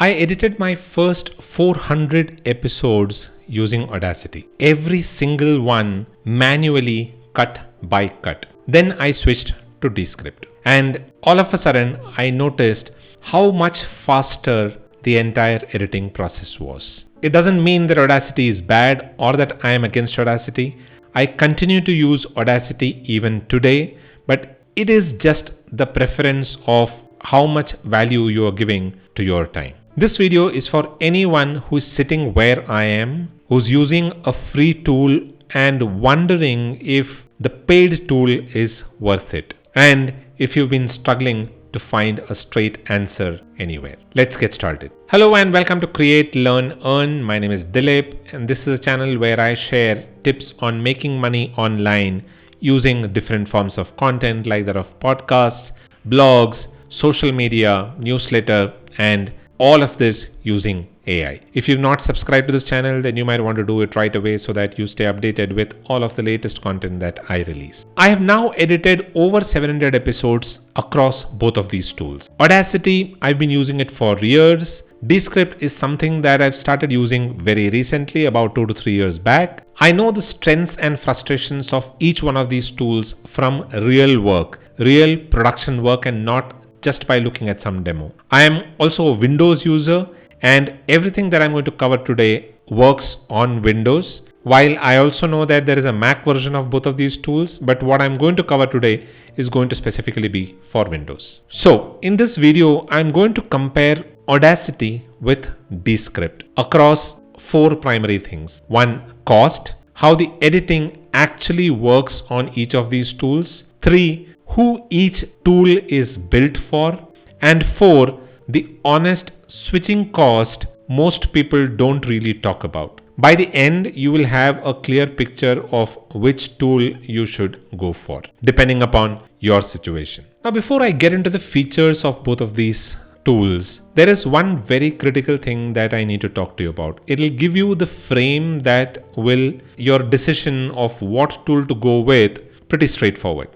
I edited my first 400 episodes using Audacity. Every single one manually cut by cut. Then I switched to Descript. And all of a sudden I noticed how much faster the entire editing process was. It doesn't mean that Audacity is bad or that I am against Audacity. I continue to use Audacity even today, but it is just the preference of how much value you are giving to your time. This video is for anyone who is sitting where I am, who's using a free tool and wondering if the paid tool is worth it, and if you've been struggling to find a straight answer anywhere. Let's get started. Hello and welcome to Create, Learn, Earn. My name is Dilip, and this is a channel where I share tips on making money online using different forms of content like that of podcasts, blogs, social media, newsletter, and all of this using AI. If you've not subscribed to this channel, then you might want to do it right away so that you stay updated with all of the latest content that I release. I have now edited over 700 episodes across both of these tools. Audacity, I've been using it for years. Descript is something that I've started using very recently, about 2 to 3 years back. I know the strengths and frustrations of each one of these tools from real work, real production work, and not just by looking at some demo. I am also a Windows user, and everything that I'm going to cover today works on Windows. While I also know that there is a Mac version of both of these tools, but what I'm going to cover today is going to specifically be for Windows. So in this video, I'm going to compare Audacity with Descript across 4 primary things. 1, cost, how the editing actually works on each of these tools. 3, who each tool is built for. And 4, the honest switching cost most people don't really talk about. By the end, you will have a clear picture of which tool you should go for, depending upon your situation. Now, before I get into the features of both of these tools, there is one very critical thing that I need to talk to you about. It will give you the frame that will your decision of what tool to go with pretty straightforward.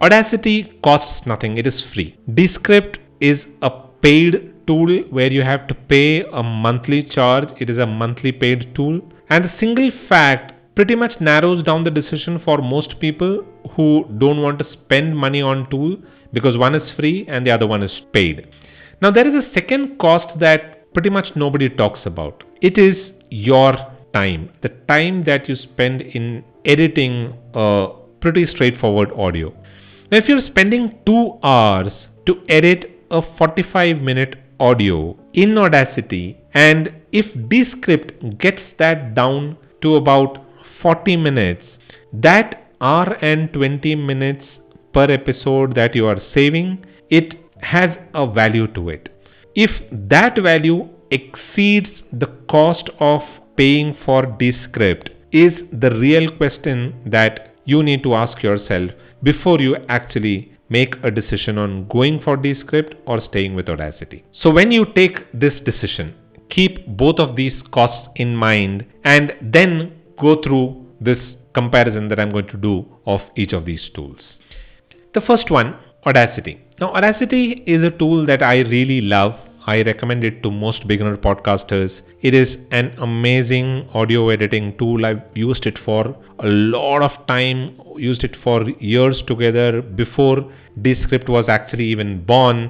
Audacity costs nothing, it is free. Descript is a paid tool where you have to pay a monthly charge. It is a monthly paid tool. And the single fact pretty much narrows down the decision for most people who don't want to spend money on tool, because one is free and the other one is paid. Now there is a second cost that pretty much nobody talks about. It is your time, the time that you spend in editing a pretty straightforward audio. Now if you're spending 2 hours to edit a 45-minute audio in Audacity, and if Descript gets that down to about 40 minutes, that hour and 20 minutes per episode that you are saving, it has a value to it. If that value exceeds the cost of paying for Descript is the real question that you need to ask yourself before you actually make a decision on going for Descript or staying with Audacity. So when you take this decision, keep both of these costs in mind and then go through this comparison that I'm going to do of each of these tools. The first one, Audacity. Now Audacity is a tool that I really love. I recommend it to most beginner podcasters. It is an amazing audio editing tool. I've used it for a lot of time, used it for years together before Descript was actually even born,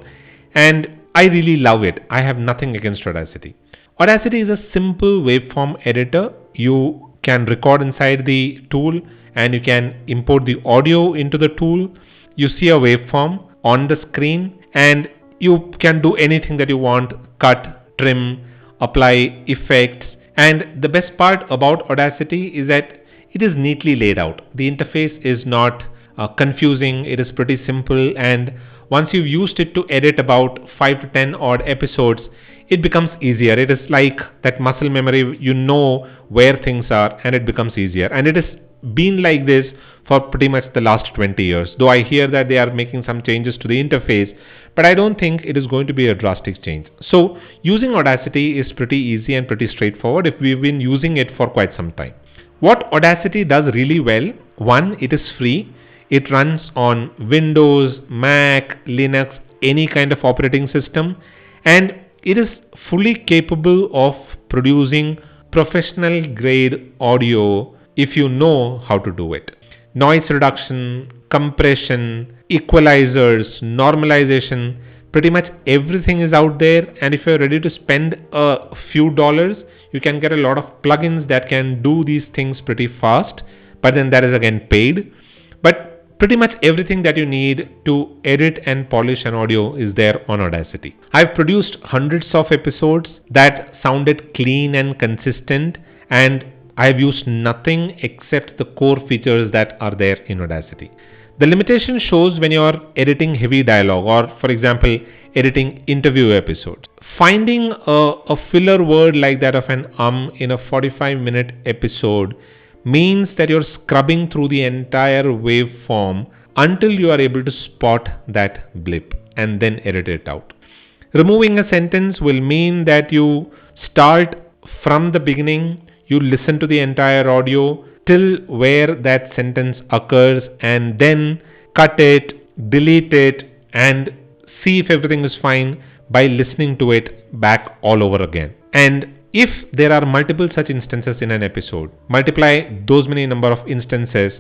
and I really love it. I have nothing against Audacity. Audacity is a simple waveform editor. You can record inside the tool and you can import the audio into the tool. You see a waveform on the screen and you can do anything that you want: cut, trim, apply effects. And the best part about Audacity is that it is neatly laid out. The interface is not confusing. It is pretty simple, and once you've used it to edit about 5 to 10 odd episodes, it becomes easier. It is like that muscle memory, you know where things are, and it becomes easier. And it has been like this for pretty much the last 20 years. Though I hear that they are making some changes to the interface, but I don't think it is going to be a drastic change. So using Audacity is pretty easy and pretty straightforward if we've been using it for quite some time. What Audacity does really well, 1, it is free. It runs on Windows, Mac, Linux, any kind of operating system, and it is fully capable of producing professional grade audio if you know how to do it. Noise reduction, compression, equalizers, normalization, pretty much everything is out there, and if you're ready to spend a few dollars, you can get a lot of plugins that can do these things pretty fast, but then that is again paid. But pretty much everything that you need to edit and polish an audio is there on Audacity. I've produced hundreds of episodes that sounded clean and consistent, and I've used nothing except the core features that are there in Audacity. The limitation shows when you're editing heavy dialogue, or for example, editing interview episodes. Finding a filler word like that of an in a 45-minute episode means that you're scrubbing through the entire waveform until you are able to spot that blip and then edit it out. Removing a sentence will mean that you start from the beginning, you listen to the entire audio till where that sentence occurs, and then cut it, delete it, and see if everything is fine by listening to it back all over again. And if there are multiple such instances in an episode, multiply those many number of instances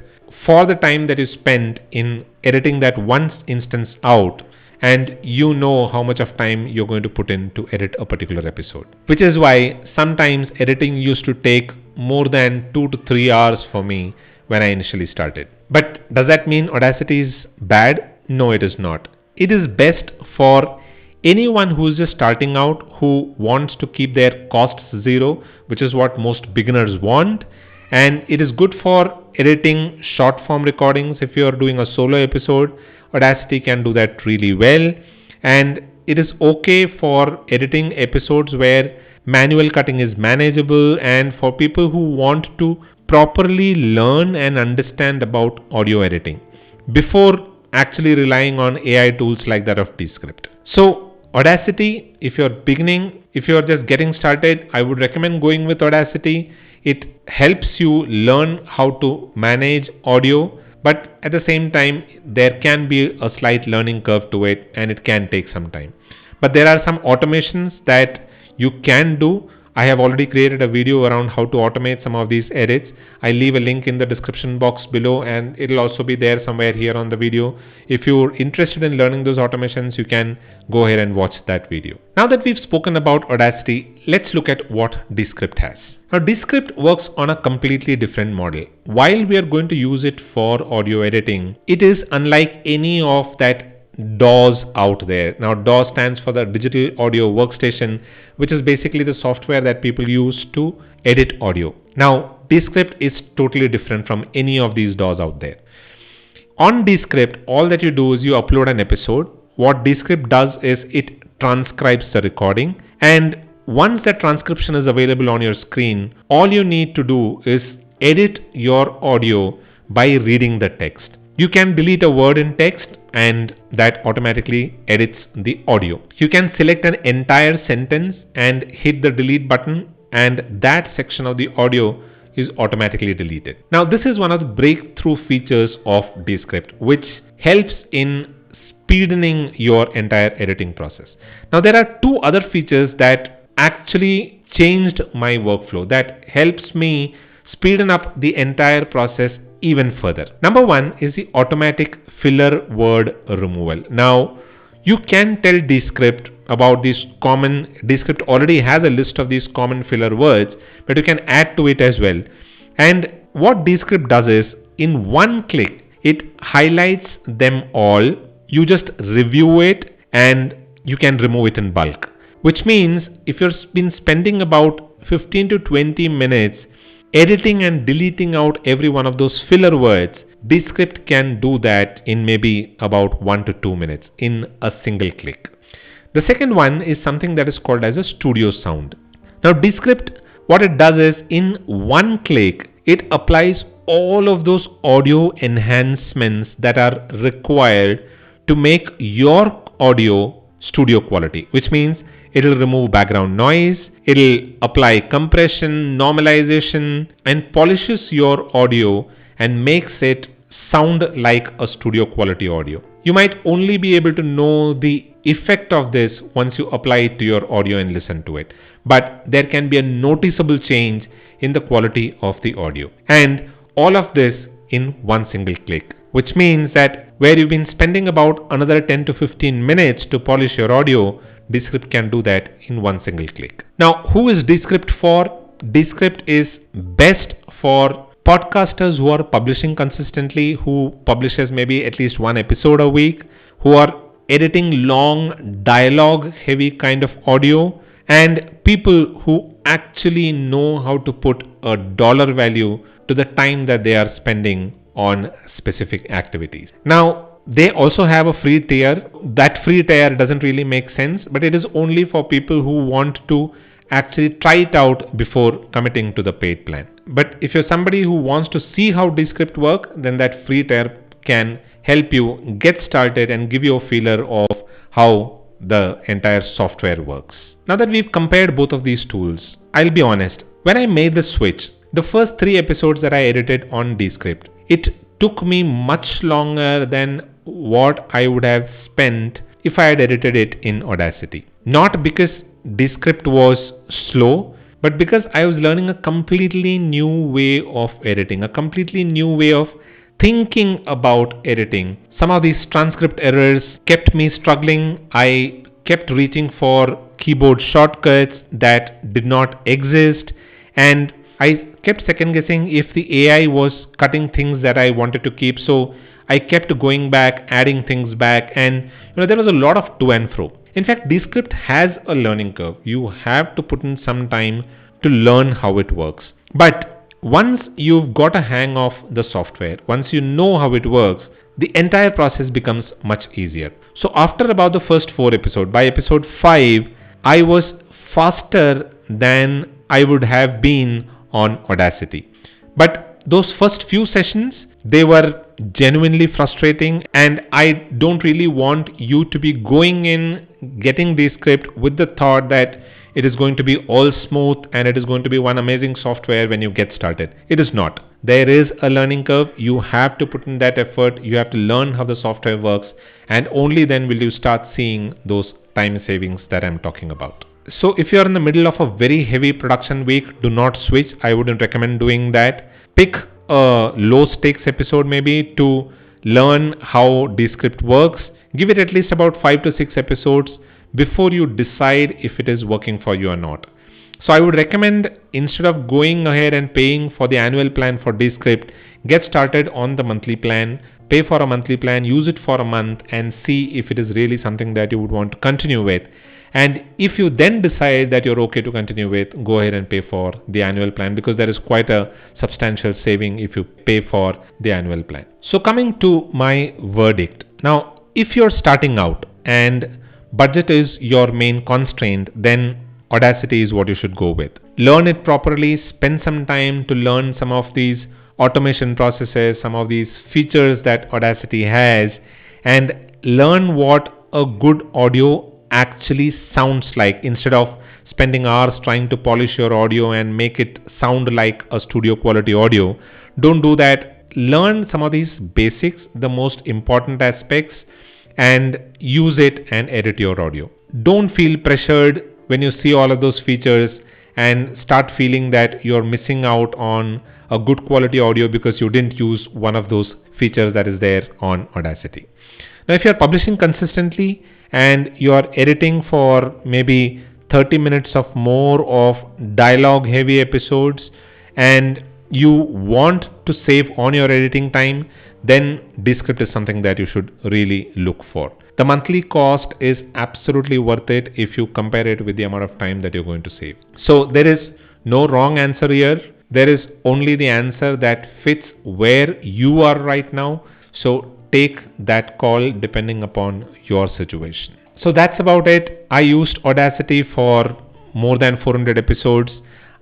for the time that you spend in editing that one instance out, and you know how much of time you're going to put in to edit a particular episode. Which is why sometimes editing used to take more than 2 to 3 hours for me when I initially started. But does that mean Audacity is bad? No, it is not. It is best for anyone who is just starting out, who wants to keep their costs zero, which is what most beginners want. And it is good for editing short form recordings. If you are doing a solo episode, Audacity can do that really well. And it is okay for editing episodes where manual cutting is manageable, and for people who want to properly learn and understand about audio editing before actually relying on AI tools like that of Descript. So Audacity, if you're beginning, if you're just getting started, I would recommend going with Audacity. It helps you learn how to manage audio, but at the same time there can be a slight learning curve to it, and it can take some time. But there are some automations that you can do. I have already created a video around how to automate some of these edits. I'll leave a link in the description box below, and it'll also be there somewhere here on the video. If you're interested in learning those automations, you can go ahead and watch that video. Now that we've spoken about Audacity, let's look at what Descript has. Now Descript works on a completely different model. While we are going to use it for audio editing, it is unlike any of that DAWs out there. Now DAW stands for the Digital Audio Workstation, which is basically the software that people use to edit audio. Now Descript is totally different from any of these DAWs out there. On Descript, all that you do is you upload an episode. What Descript does is it transcribes the recording, and once that transcription is available on your screen, all you need to do is edit your audio by reading the text. You can delete a word in text, and that automatically edits the audio. You can select an entire sentence and hit the delete button, and that section of the audio is automatically deleted. Now this is one of the breakthrough features of Descript, which helps in speeding your entire editing process. Now there are two other features that actually changed my workflow, that helps me speeden up the entire process even further. Number one is the automatic filler word removal. Now you can tell Descript about these common, Descript already has a list of these common filler words, but you can add to it as well. And what Descript does is, in one click, it highlights them all. You just review it and you can remove it in bulk. Which means if you've been spending about 15 to 20 minutes editing and deleting out every one of those filler words, Descript can do that in maybe about 1 to 2 minutes in a single click. The second one is something that is called as a studio sound. Now Descript, what it does is, in one click, it applies all of those audio enhancements that are required to make your audio studio quality, which means it'll remove background noise, it'll apply compression, normalization, and polishes your audio and makes it sound like a studio quality audio. You might only be able to know the effect of this once you apply it to your audio and listen to it. But there can be a noticeable change in the quality of the audio. And all of this in one single click, which means that where you've been spending about another 10 to 15 minutes to polish your audio, Descript can do that in one single click. Now, who is Descript for? Descript is best for podcasters who are publishing consistently, who publishes maybe at least one episode a week, who are editing long dialogue heavy kind of audio, and people who actually know how to put a dollar value to the time that they are spending on specific activities. Now, they also have a free tier. That free tier doesn't really make sense, but it is only for people who want to actually try it out before committing to the paid plan. But if you're somebody who wants to see how Descript work, then that free tier can help you get started and give you a feeler of how the entire software works. Now that we've compared both of these tools, I'll be honest, when I made the switch, the first 3 episodes that I edited on Descript, it took me much longer than what I would have spent if I had edited it in Audacity. Not because Descript was slow, but because I was learning a completely new way of editing, a completely new way of thinking about editing. Some of these transcript errors kept me struggling. I kept reaching for keyboard shortcuts that did not exist, and I kept second guessing if the AI was cutting things that I wanted to keep. So I kept going back, adding things back, and there was a lot of to and fro. In fact, Descript has a learning curve. You have to put in some time to learn how it works. But once you've got a hang of the software, once you know how it works, the entire process becomes much easier. So after about the first 4 episodes, by episode 5, I was faster than I would have been on Audacity. But those first few sessions, they were genuinely frustrating, and I don't really want you to be going in getting Descript with the thought that it is going to be all smooth and it is going to be one amazing software when you get started. It is not. There is a learning curve. You have to put in that effort. You have to learn how the software works, and only then will you start seeing those time savings that I'm talking about. So if you are in the middle of a very heavy production week, do not switch. I wouldn't recommend doing that. Pick a low stakes episode maybe to learn how Descript works. Give it at least about 5 to 6 episodes before you decide if it is working for you or not. So I would recommend, instead of going ahead and paying for the annual plan for Descript, get started on the monthly plan. Pay for a monthly plan, use it for a month, and see if it is really something that you would want to continue with. And if you then decide that you're okay to continue with, go ahead and pay for the annual plan, because there is quite a substantial saving if you pay for the annual plan. So coming to my verdict. Now, if you're starting out and budget is your main constraint, then Audacity is what you should go with. Learn it properly, spend some time to learn some of these automation processes, some of these features that Audacity has, and learn what a good audio actually sounds like, instead of spending hours trying to polish your audio and make it sound like a studio quality audio. Don't do that. Learn some of these basics, the most important aspects, and use it and edit your audio. Don't feel pressured when you see all of those features and start feeling that you're missing out on a good quality audio because you didn't use one of those features that is there on Audacity. Now, if you're publishing consistently and you're editing for maybe 30 minutes of more of dialogue heavy episodes, and you want to save on your editing time, then Descript is something that you should really look for. The monthly cost is absolutely worth it if you compare it with the amount of time that you're going to save. So there is no wrong answer here. There is only the answer that fits where you are right now. So take that call depending upon your situation. So that's about it. I used Audacity for more than 400 episodes.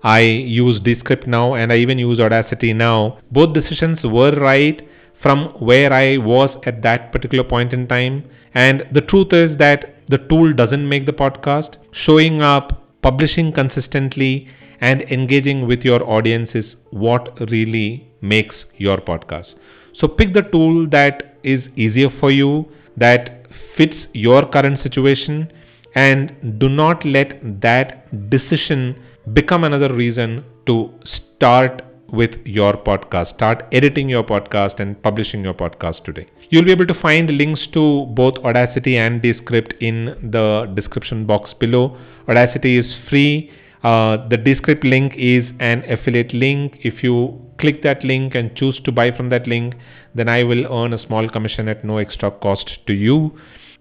I use Descript now, and I even use Audacity now. Both decisions were right from where I was at that particular point in time. And the truth is that the tool doesn't make the podcast. Showing up, publishing consistently, and engaging with your audience is what really makes your podcast. So pick the tool that is easier for you, that fits your current situation, and do not let that decision become another reason to start with your podcast. Start editing your podcast and publishing your podcast today. You'll be able to find links to both Audacity and Descript in the description box below. Audacity is free. The Descript link is an affiliate link. If you click that link and choose to buy from that link, then I will earn a small commission at no extra cost to you.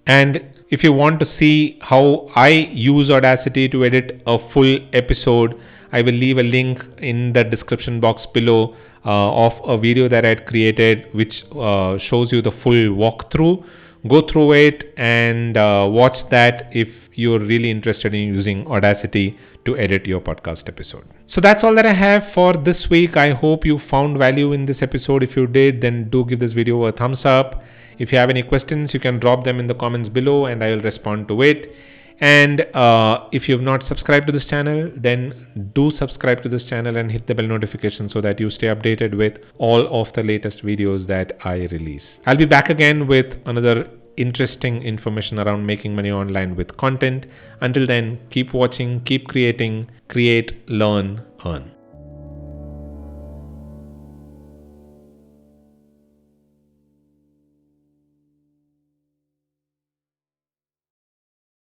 And if you want to see how I use Audacity to edit a full episode, I will leave a link in the description box below of a video that I had created, which shows you the full walkthrough. Go through it and watch that if you're really interested in using Audacity to edit your podcast episode. So that's all that I have for this week. I hope you found value in this episode. If you did, then do give this video a thumbs up. If you have any questions, you can drop them in the comments below and I will respond to it. And if you have not subscribed to this channel, then do subscribe to this channel and hit the bell notification so that you stay updated with all of the latest videos that I release. I'll be back again with another interesting information around making money online with content. Until then, keep watching, keep creating, create, learn, earn.